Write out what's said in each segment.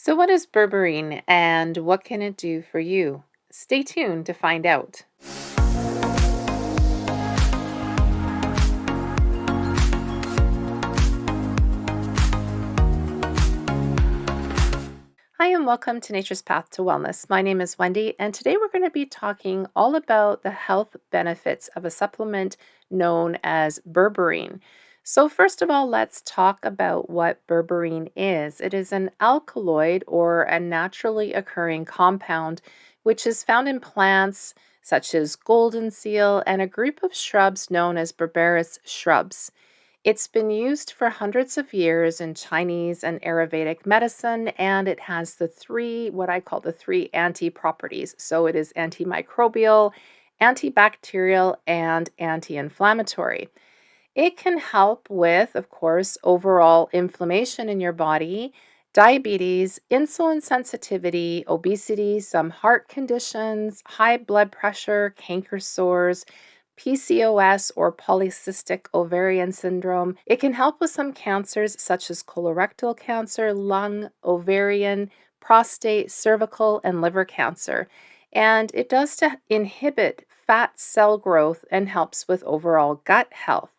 So, what is berberine and what can it do for you? Stay tuned to find out. Hi, and welcome to Nature's Path to Wellness. My name is Wendy, and today we're going to be talking all about the health benefits of a supplement known as berberine. So, first of all, let's talk about what berberine is. It is an alkaloid or a naturally occurring compound which is found in plants such as goldenseal and a group of shrubs known as berberis shrubs. It's been used for hundreds of years in Chinese and Ayurvedic medicine, and it has what I call the three anti properties. So it is antimicrobial, antibacterial, and anti inflammatory. It can help with, of course, overall inflammation in your body, diabetes, insulin sensitivity, obesity, some heart conditions, high blood pressure, canker sores, PCOS or polycystic ovarian syndrome. It can help with some cancers such as colorectal cancer, lung, ovarian, prostate, cervical, and liver cancer. And it does to inhibit fat cell growth and helps with overall gut health.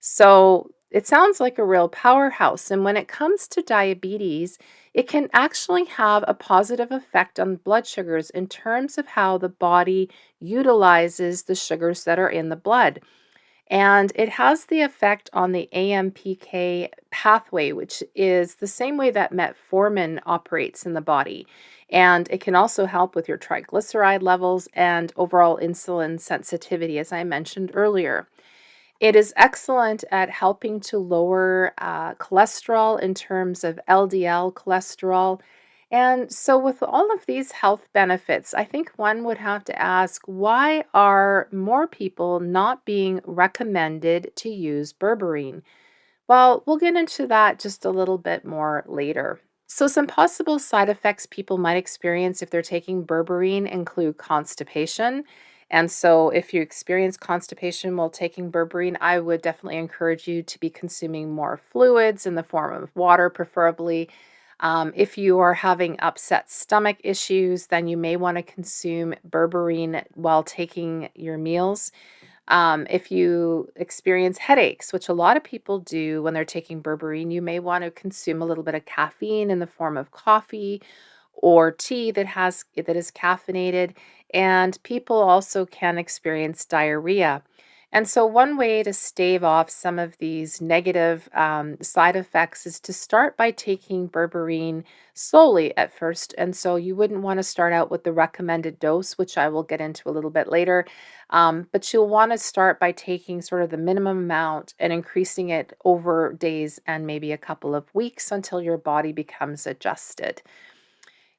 So it sounds like a real powerhouse. And when it comes to diabetes, it can actually have a positive effect on blood sugars in terms of how the body utilizes the sugars that are in the blood. And it has the effect on the AMPK pathway, which is the same way that metformin operates in the body. And it can also help with your triglyceride levels and overall insulin sensitivity, as I mentioned earlier. It is excellent at helping to lower cholesterol in terms of LDL cholesterol. And so, with all of these health benefits, I think one would have to ask, why are more people not being recommended to use berberine? Well, we'll get into that just a little bit more later. So, some possible side effects people might experience if they're taking berberine include constipation. And so, if you experience constipation while taking berberine, I would definitely encourage you to be consuming more fluids in the form of water, preferably. If you are having upset stomach issues, then you may want to consume berberine while taking your meals. If you experience headaches, which a lot of people do when they're taking berberine, you may want to consume a little bit of caffeine in the form of coffee or tea that is caffeinated. And people also can experience diarrhea. And so, one way to stave off some of these negative side effects is to start by taking berberine slowly at first. And so, you wouldn't want to start out with the recommended dose, which I will get into a little bit later. But you'll want to start by taking sort of the minimum amount and increasing it over days and maybe a couple of weeks until your body becomes adjusted.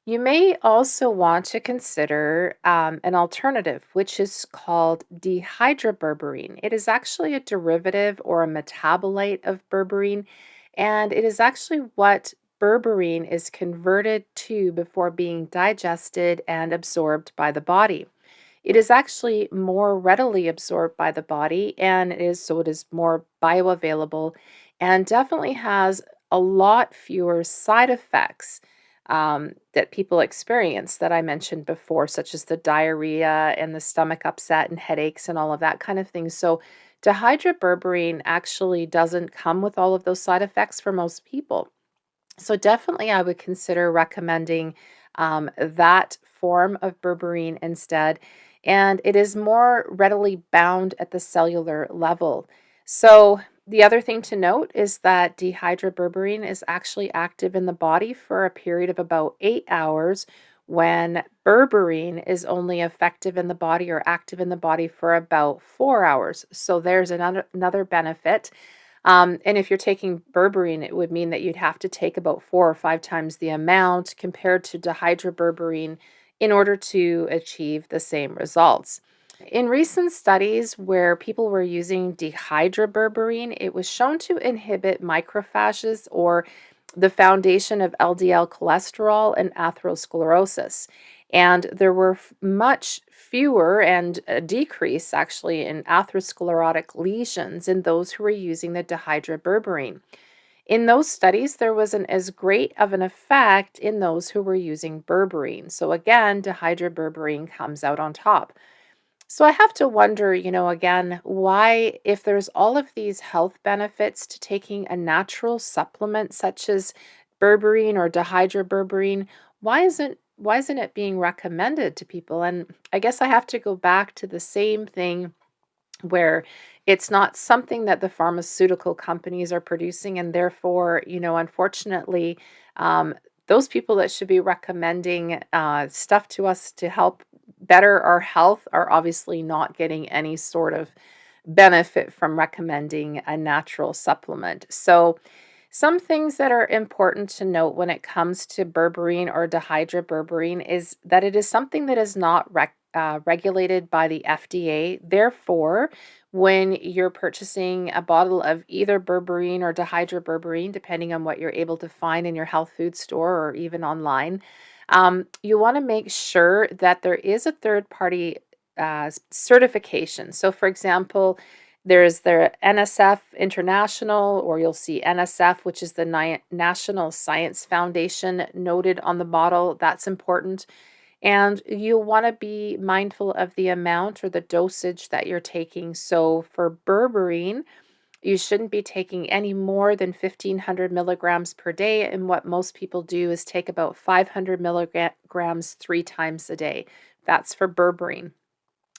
You may also want to consider an alternative, which is called dehydroberberine. It is actually a derivative or a metabolite of berberine, and it is actually what berberine is converted to before being digested and absorbed by the body. It is actually more readily absorbed by the body, and it is more bioavailable and definitely has a lot fewer side effects that people experience that I mentioned before, such as the diarrhea and the stomach upset and headaches and all of that kind of thing. So, dehydroberberine actually doesn't come with all of those side effects for most people. So, definitely, I would consider recommending that form of berberine instead. And it is more readily bound at the cellular level. So, the other thing to note is that dehydroberberine is actually active in the body for a period of about 8 hours, when berberine is only effective in the body or active in the body for about 4 hours. So, there's another benefit. And if you're taking berberine, it would mean that you'd have to take about 4 or 5 times the amount compared to dehydroberberine in order to achieve the same results. In recent studies where people were using dehydroberberine, it was shown to inhibit macrophages or the foundation of LDL cholesterol and atherosclerosis. And there were much fewer and a decrease actually in atherosclerotic lesions in those who were using the dehydroberberine. In those studies, there wasn't as great of an effect in those who were using berberine. So again, dihydroberberine comes out on top. So I have to wonder, again, why, if there's all of these health benefits to taking a natural supplement such as berberine or dihydroberberine, why isn't it being recommended to people? And I guess I have to go back to the same thing where it's not something that the pharmaceutical companies are producing, and therefore, unfortunately, um, those people that should be recommending stuff to us to help better our health are obviously not getting any sort of benefit from recommending a natural supplement. So some things that are important to note when it comes to berberine or dihydroberberine is that it is something that is not regulated by the FDA. Therefore, when you're purchasing a bottle of either berberine or dihydroberberine, depending on what you're able to find in your health food store or even online, you want to make sure that there is a third party certification. So, for example, there's the NSF International, or you'll see NSF, which is the National Science Foundation, noted on the bottle. That's important. And you'll want to be mindful of the amount or the dosage that you're taking. So for berberine, you shouldn't be taking any more than 1,500 milligrams per day. And what most people do is take about 500 milligrams 3 times a day. That's for berberine.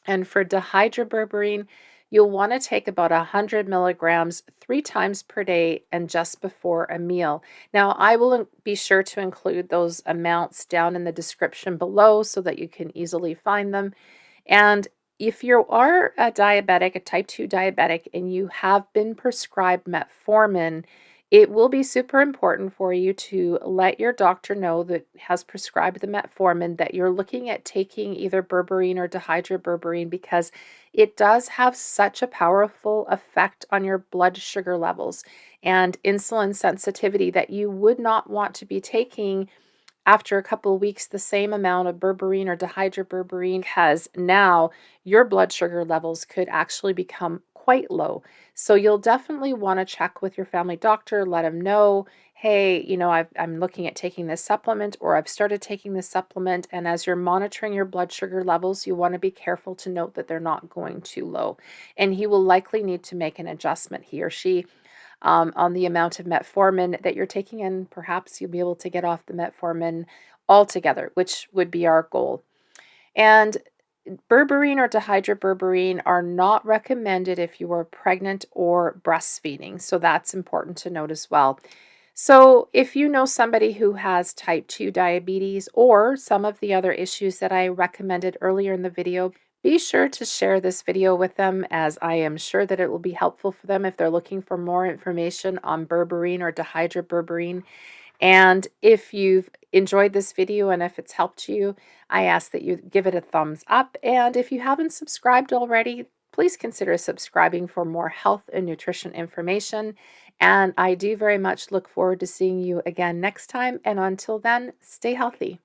And for dihydroberberine, you'll want to take about 100 milligrams 3 times per day and just before a meal. Now, I will be sure to include those amounts down in the description below so that you can easily find them. And if you are a diabetic, a type 2 diabetic, and you have been prescribed metformin, it will be super important for you to let your doctor know that has prescribed the metformin that you're looking at taking either berberine or dihydroberberine, because it does have such a powerful effect on your blood sugar levels and insulin sensitivity that you would not want to be taking after a couple of weeks the same amount of berberine or dihydroberberine, because now your blood sugar levels could actually become quite low. So you'll definitely want to check with your family doctor, let them know, hey, I'm looking at taking this supplement, or I've started taking this supplement. And as you're monitoring your blood sugar levels, you want to be careful to note that they're not going too low. And he will likely need to make an adjustment, he or she, on the amount of metformin that you're taking, and perhaps you'll be able to get off the metformin altogether, which would be our goal. And berberine or dihydroberberine are not recommended if you are pregnant or breastfeeding. So that's important to note as well. So, if you know somebody who has type 2 diabetes or some of the other issues that I recommended earlier in the video, be sure to share this video with them, as I am sure that it will be helpful for them if they're looking for more information on berberine or dihydroberberine. And if you've enjoyed this video and if it's helped you, I ask that you give it a thumbs up. And if you haven't subscribed already, please consider subscribing for more health and nutrition information. And I do very much look forward to seeing you again next time. And until then, stay healthy.